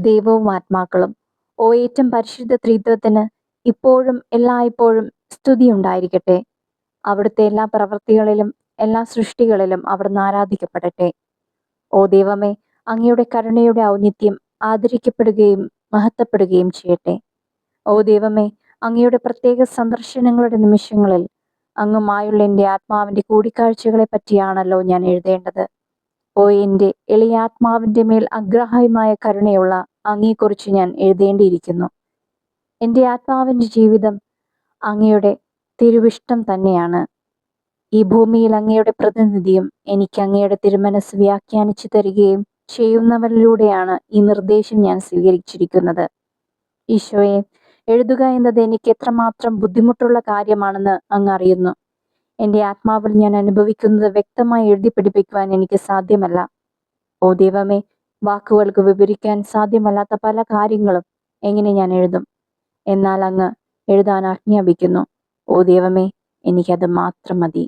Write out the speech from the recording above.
ദൈവവും ആത്മാക്കളും. ഓ ഏറ്റവും പരിശുദ്ധ ത്രിത്വത്തിന് ഇപ്പോഴും എല്ലായ്പ്പോഴും സ്തുതിയുണ്ടായിരിക്കട്ടെ. അവിടുത്തെ എല്ലാ പ്രവൃത്തികളിലും എല്ലാ സൃഷ്ടികളിലും അവിടുന്ന് ആരാധിക്കപ്പെടട്ടെ. ഓ ദൈവമേ, അങ്ങയുടെ കരുണയുടെ ഔന്നിത്യം ആദരിക്കപ്പെടുകയും മഹത്വപ്പെടുകയും ചെയ്യട്ടെ. ഓ ദൈവമേ, അങ്ങയുടെ പ്രത്യേക സന്ദർശനങ്ങളുടെ നിമിഷങ്ങളിൽ അങ്ങുമായുള്ള എൻ്റെ ആത്മാവിൻ്റെ കൂടിക്കാഴ്ചകളെ പറ്റിയാണല്ലോ ഞാൻ എഴുതേണ്ടത്. ഓ എൻ്റെ എളിയ ആത്മാവിൻ്റെ മേൽ അഗ്രാഹ്യമായ കരുണയുള്ള അങ്ങയെക്കുറിച്ച് ഞാൻ എഴുതേണ്ടിയിരിക്കുന്നു. എൻ്റെ ആത്മാവിൻ്റെ ജീവിതം അങ്ങയുടെ തിരുവിഷ്ടം തന്നെയാണ്. ഈ ഭൂമിയിൽ അങ്ങയുടെ പ്രതിനിധിയും എനിക്ക് അങ്ങയുടെ തിരുമനസ് വ്യാഖ്യാനിച്ചു തരികയും ചെയ്യുന്നവരിലൂടെയാണ് ഈ നിർദ്ദേശം ഞാൻ സ്വീകരിച്ചിരിക്കുന്നത്. ഈശോയെ, എഴുതുക എന്നത് എനിക്ക് എത്രമാത്രം ബുദ്ധിമുട്ടുള്ള കാര്യമാണെന്ന് അങ്ങ് അറിയുന്നു. എൻ്റെ ആത്മാവിൽ ഞാൻ അനുഭവിക്കുന്നത് വ്യക്തമായി എഴുതി പിടിപ്പിക്കുവാൻ എനിക്ക് സാധ്യമല്ല. ഓ ദൈവമേ, വാക്കുകൾക്ക് വിവരിക്കാൻ സാധ്യമല്ലാത്ത പല കാര്യങ്ങളും എങ്ങനെ ഞാൻ എഴുതും? എന്നാൽ അങ്ങ് എഴുതാൻ ആജ്ഞാപിക്കുന്നു. ഓ ദൈവമേ, എനിക്കത് മാത്രം മതി.